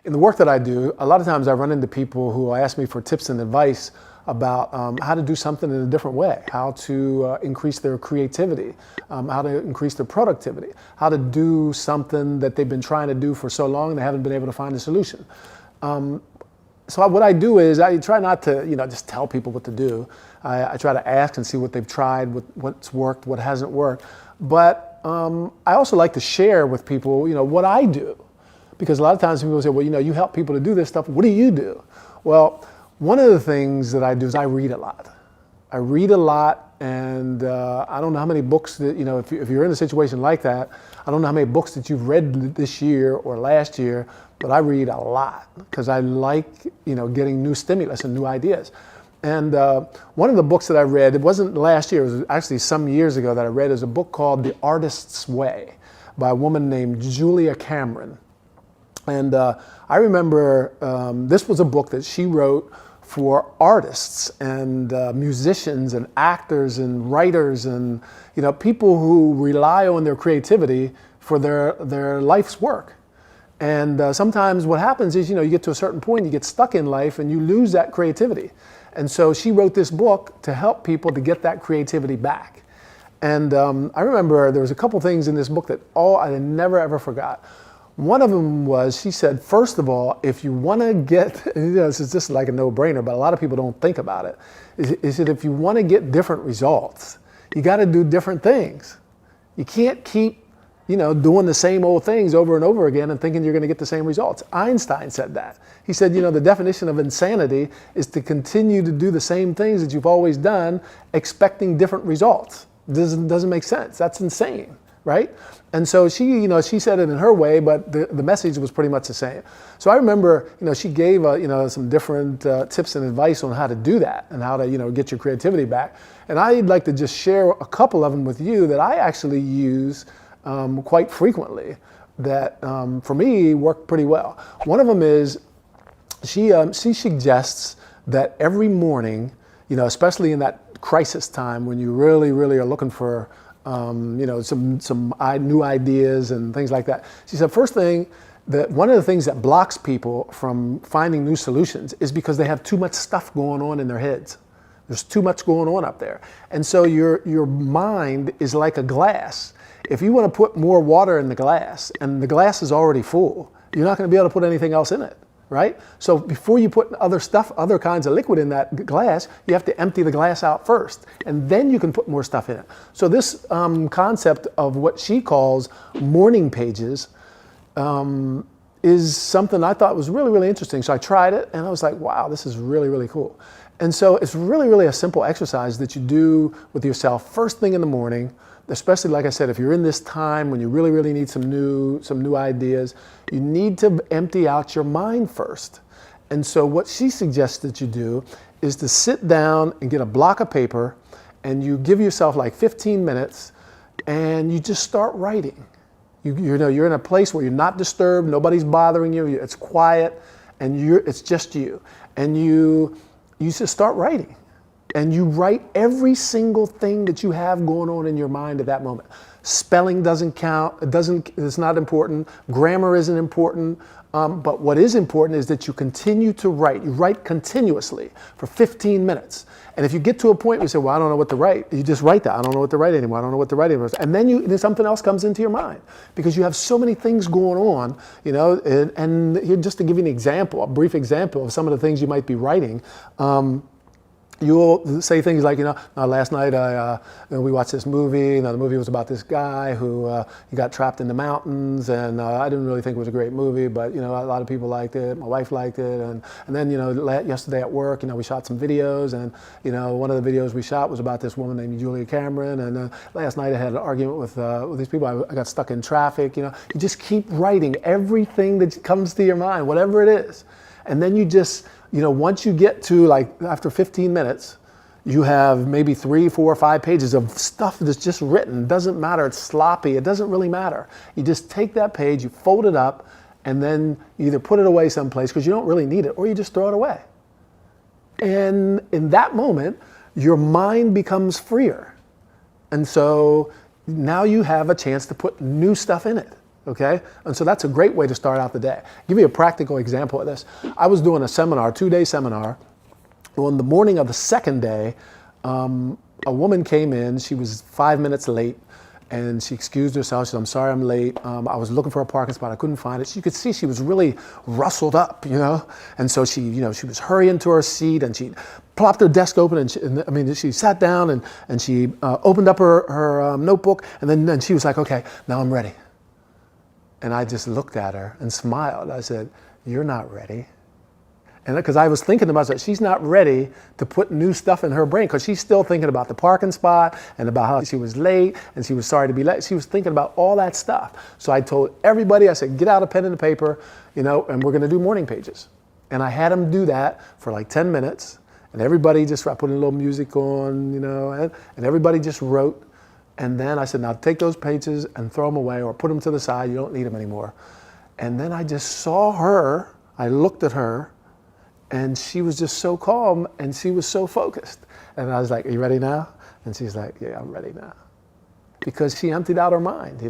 In the work that I do, a lot of times I run into people who ask me for tips and advice about how to do something in a different way, how to increase their creativity, how to increase their productivity, how to do something that they've been trying to do for so long and they haven't been able to find a solution. So what I do is I try not to, just tell people what to do. I try to ask and see what they've tried, what's worked, what hasn't worked. But I also like to share with people, what I do. Because a lot of times people say, well, you help people to do this stuff. What do you do? Well, one of the things that I do is I read a lot. I read a lot, and I don't know how many books that, if you're in a situation like that, I don't know how many books that you've read this year or last year, but I read a lot because I like, getting new stimulus and new ideas. And one of the books that I read, it wasn't last year, it was actually some years ago that I read, is a book called The Artist's Way by a woman named Julia Cameron. And I remember this was a book that she wrote for artists and musicians and actors and writers and people who rely on their creativity for their life's work. And sometimes what happens is you get to a certain point, you get stuck in life and you lose that creativity. And so she wrote this book to help people to get that creativity back. And I remember there was a couple things in this book that I never ever forgot. One of them was, she said, first of all, if you want to get, this is just like a no-brainer, but a lot of people don't think about it, is that if you want to get different results, you got to do different things. You can't keep, doing the same old things over and over again and thinking you're going to get the same results. Einstein said that. He said, the definition of insanity is to continue to do the same things that you've always done, expecting different results. Doesn't make sense. That's insane. Right? And so she said it in her way, but the message was pretty much the same. So I remember, she gave, some different tips and advice on how to do that and how to, get your creativity back. And I'd like to just share a couple of them with you that I actually use quite frequently that, for me, work pretty well. One of them is she suggests that every morning, especially in that crisis time when you really, really are looking for some new ideas and things like that. She said, first thing, that one of the things that blocks people from finding new solutions is because they have too much stuff going on in their heads. There's too much going on up there. And so your mind is like a glass. If you want to put more water in the glass and the glass is already full, you're not going to be able to put anything else in it. Right? So before you put other kinds of liquid in that glass, you have to empty the glass out first, and then you can put more stuff in it. So this concept of what she calls morning pages is something I thought was really, really interesting. So I tried it, and I was like, wow, this is really, really cool. And so it's really, really a simple exercise that you do with yourself first thing in the morning, especially, like I said, if you're in this time when you really, really need some new ideas, you need to empty out your mind first. And so what she suggests that you do is to sit down and get a block of paper and you give yourself like 15 minutes and you just start writing. You're in a place where you're not disturbed, nobody's bothering you, it's quiet, and it's just you. And you just start writing. And you write every single thing that you have going on in your mind at that moment. Spelling doesn't count, it's not important, grammar isn't important, but what is important is that you continue to write. You write continuously for 15 minutes. And if you get to a point where you say, well, I don't know what to write, you just write that. I don't know what to write anymore. I don't know what to write anymore. And then something else comes into your mind because you have so many things going on, and here, just to give you an example, a brief example of some of the things you might be writing, you'll say things like, last night we watched this movie. The movie was about this guy who he got trapped in the mountains, and I didn't really think it was a great movie, but a lot of people liked it. My wife liked it, and then yesterday at work, we shot some videos, and one of the videos we shot was about this woman named Julia Cameron, and last night I had an argument with these people. I got stuck in traffic. You just keep writing everything that comes to your mind, whatever it is, and then you just. Once you get to after 15 minutes, you have maybe 3, 4, 5 pages of stuff that's just written. It doesn't matter, it's sloppy, it doesn't really matter. You just take that page, you fold it up, and then you either put it away someplace because you don't really need it, or you just throw it away. And in that moment, your mind becomes freer. And so now you have a chance to put new stuff in it. Okay? And so that's a great way to start out the day. I'll give you a practical example of this. I was doing a seminar, 2-day seminar. On the morning of the second day, a woman came in. She was 5 minutes late, and she excused herself. She said, "I'm sorry I'm late. I was looking for a parking spot. I couldn't find it." You could see she was really rustled up, And so she was hurrying to her seat, and she plopped her desk open, and she sat down, and she opened up her notebook, and then she was like, "Okay, now I'm ready." And I just looked at her and smiled. I said, "You're not ready." And because I was thinking to myself, she's not ready to put new stuff in her brain, because she's still thinking about the parking spot and about how she was late and she was sorry to be late. She was thinking about all that stuff. So I told everybody, I said, "Get out a pen and a paper, and we're going to do morning pages." And I had them do that for like 10 minutes. And everybody just, I put a little music on, and everybody just wrote. And then I said, "Now take those pages and throw them away or put them to the side. You don't need them anymore." And then I just saw her. I looked at her. And she was just so calm, and she was so focused. And I was like, "Are you ready now?" And she's like, "Yeah, I'm ready now." Because she emptied out her mind,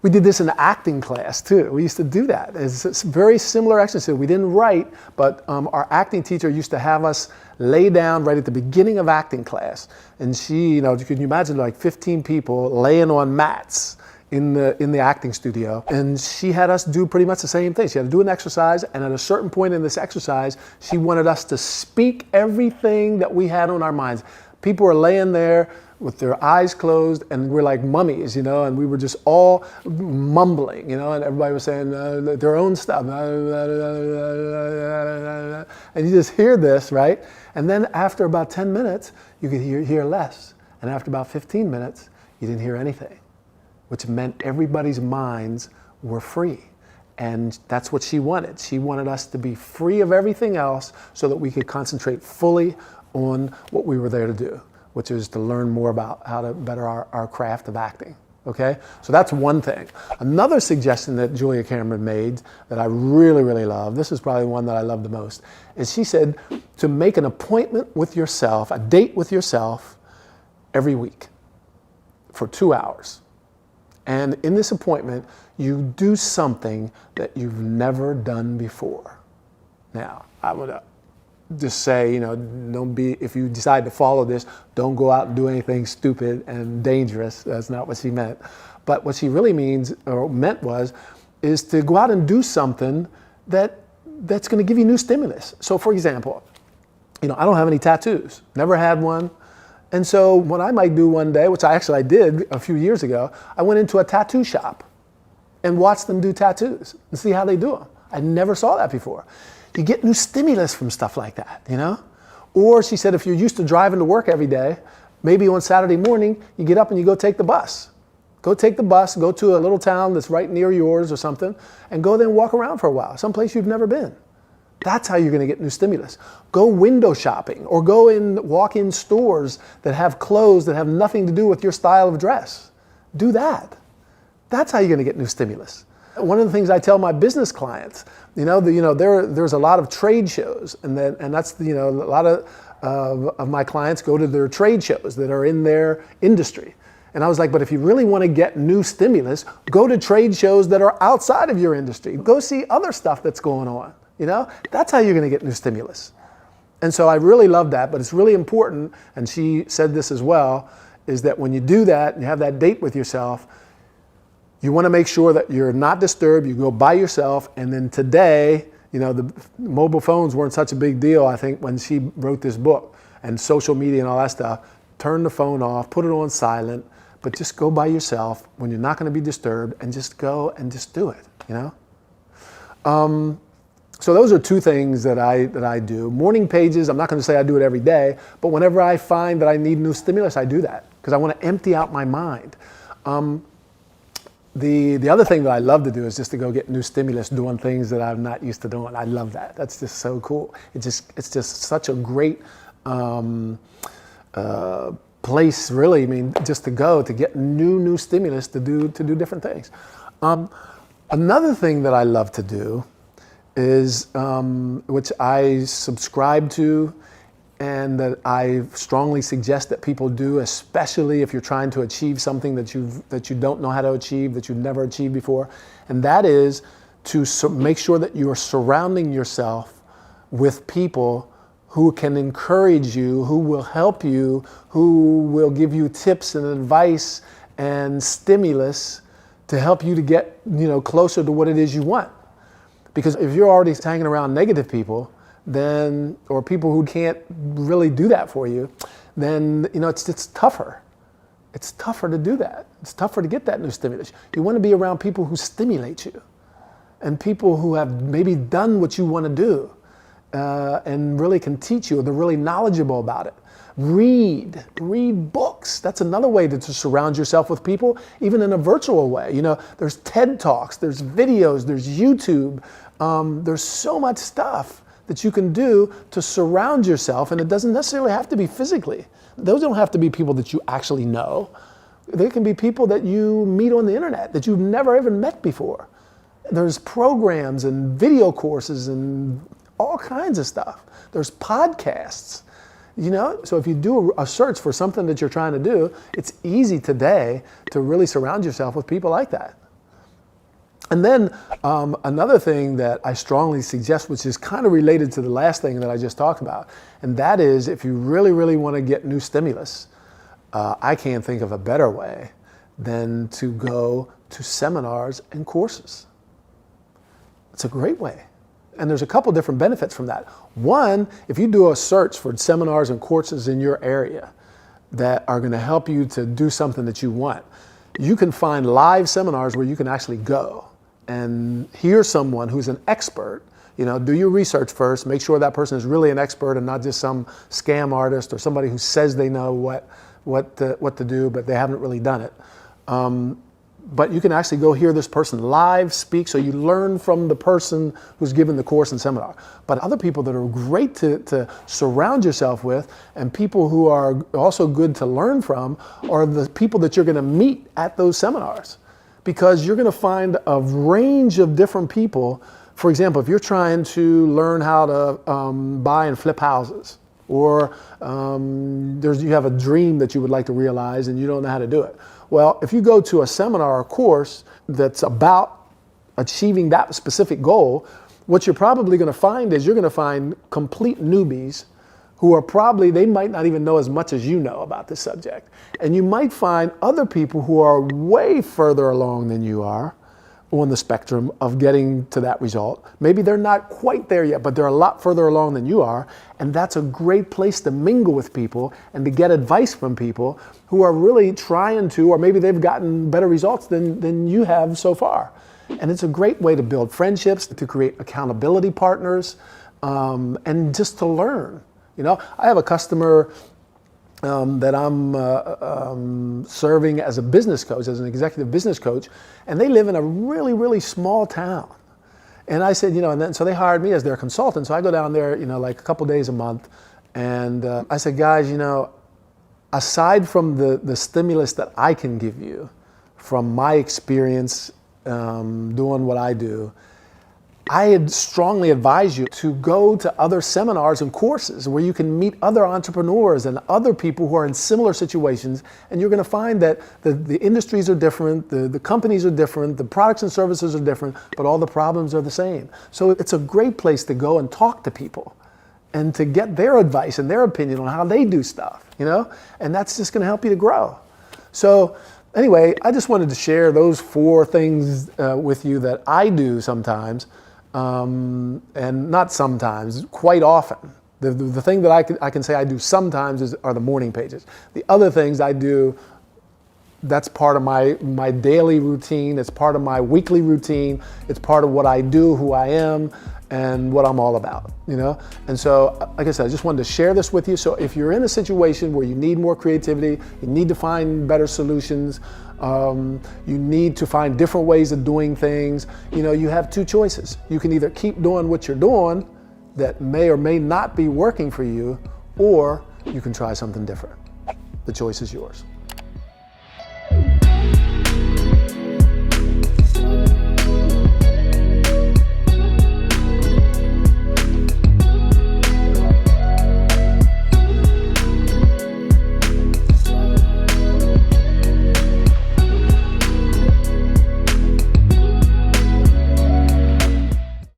We did this in the acting class too. We used to do that. It's a very similar exercise. We didn't write, but our acting teacher used to have us lay down right at the beginning of acting class. And she, can you imagine like 15 people laying on mats in the acting studio, and she had us do pretty much the same thing. She had to do an exercise, and at a certain point in this exercise, she wanted us to speak everything that we had on our minds. People were laying there with their eyes closed, and we're like mummies, and we were just all mumbling, and everybody was saying their own stuff, and you just hear this, right? And then after about 10 minutes, you could hear less, and after about 15 minutes, you didn't hear anything, which meant everybody's minds were free. And that's what she wanted. She wanted us to be free of everything else so that we could concentrate fully on what we were there to do, which is to learn more about how to better our craft of acting. Okay? So that's one thing. Another suggestion that Julia Cameron made that I really, really love, this is probably the one that I love the most, is she said to make an appointment with yourself, a date with yourself every week for 2 hours. And in this appointment, you do something that you've never done before. Now, I would just say, if you decide to follow this, don't go out and do anything stupid and dangerous. That's not what she meant. But what she really meant is to go out and do something that's going to give you new stimulus. So for example, I don't have any tattoos, never had one. And so what I might do one day, which I did a few years ago, I went into a tattoo shop and watched them do tattoos and see how they do them. I never saw that before. You get new stimulus from stuff like that, Or she said, if you're used to driving to work every day, maybe on Saturday morning, you get up and you go take the bus. Go take the bus, go to a little town that's right near yours or something, and go there and walk around for a while, someplace you've never been. That's how you're going to get new stimulus. Go window shopping, or walk in stores that have clothes that have nothing to do with your style of dress. Do that. That's how you're going to get new stimulus. One of the things I tell my business clients, there's a lot of trade shows, and that's a lot of my clients go to their trade shows that are in their industry. And I was like, but if you really want to get new stimulus, go to trade shows that are outside of your industry. Go see other stuff that's going on. That's how you're going to get new stimulus. And so I really love that, but it's really important, and she said this as well, is that when you do that and you have that date with yourself, you want to make sure that you're not disturbed. You go by yourself, and then today, the mobile phones weren't such a big deal, I think, when she wrote this book, and social media and all that stuff. Turn the phone off, put it on silent, but just go by yourself when you're not going to be disturbed, and just go and just do it, So those are two things that I do. Morning pages, I'm not going to say I do it every day, but whenever I find that I need new stimulus, I do that because I want to empty out my mind. The other thing that I love to do is just to go get new stimulus doing things that I'm not used to doing. I love that. That's just so cool. It's just such a great place, really. Just to go to get new stimulus to do different things. Another thing that I love to do is, which I subscribe to, and that I strongly suggest that people do, especially if you're trying to achieve something that you don't know how to achieve, that you've never achieved before, and that is to make sure that you are surrounding yourself with people who can encourage you, who will help you, who will give you tips and advice and stimulus to help you to get, closer to what it is you want. Because if you're already hanging around negative people, then, or people who can't really do that for you, then it's tougher. It's tougher to do that. It's tougher to get that new stimulus. You want to be around people who stimulate you, and people who have maybe done what you want to do, and really can teach you, or they're really knowledgeable about it. Read books. That's another way to surround yourself with people, even in a virtual way. There's TED Talks, there's videos, there's YouTube. There's so much stuff that you can do to surround yourself, and it doesn't necessarily have to be physically. Those don't have to be people that you actually know. They can be people that you meet on the internet that you've never even met before. There's programs and video courses and all kinds of stuff. There's podcasts, So if you do a search for something that you're trying to do, it's easy today to really surround yourself with people like that. And then another thing that I strongly suggest, which is kind of related to the last thing that I just talked about, and that is if you really, really want to get new stimulus, I can't think of a better way than to go to seminars and courses. It's a great way. And there's a couple different benefits from that. One, if you do a search for seminars and courses in your area that are going to help you to do something that you want, you can find live seminars where you can actually go and hear someone who's an expert. Do your research first, make sure that person is really an expert and not just some scam artist or somebody who says they know what to do, but they haven't really done it. But you can actually go hear this person live speak, so you learn from the person who's given the course and seminar. But other people that are great to surround yourself with, and people who are also good to learn from, are the people that you're going to meet at those seminars. Because you're going to find a range of different people. For example, if you're trying to learn how to buy and flip houses, or you have a dream that you would like to realize and you don't know how to do it. Well, if you go to a seminar or course that's about achieving that specific goal, what you're probably going to find is you're going to find complete newbies who are they might not even know as much as you know about this subject. And you might find other people who are way further along than you are on the spectrum of getting to that result. Maybe they're not quite there yet, but they're a lot further along than you are. And that's a great place to mingle with people and to get advice from people who are really trying to, or maybe they've gotten better results than you have so far. And it's a great way to build friendships, to create accountability partners, and just to learn. I have a customer that I'm serving as a business coach, as an executive business coach, and they live in a really, really small town. And I said, so they hired me as their consultant. So I go down there, like a couple days a month, and I said, guys, aside from the stimulus that I can give you from my experience doing what I do, I had strongly advise you to go to other seminars and courses where you can meet other entrepreneurs and other people who are in similar situations, and you're going to find that the industries are different, the companies are different, the products and services are different, but all the problems are the same. So it's a great place to go and talk to people and to get their advice and their opinion on how they do stuff, and that's just going to help you to grow. So anyway, I just wanted to share those 4 things with you that I do sometimes. And not sometimes, quite often. The thing that I can say I do sometimes are the morning pages. The other things I do, that's part of my daily routine. It's part of my weekly routine. It's part of what I do, who I am, and what I'm all about, And so, like I said, I just wanted to share this with you. So if you're in a situation where you need more creativity, you need to find better solutions, you need to find different ways of doing things, you have 2 choices. You can either keep doing what you're doing that may or may not be working for you, or you can try something different. The choice is yours.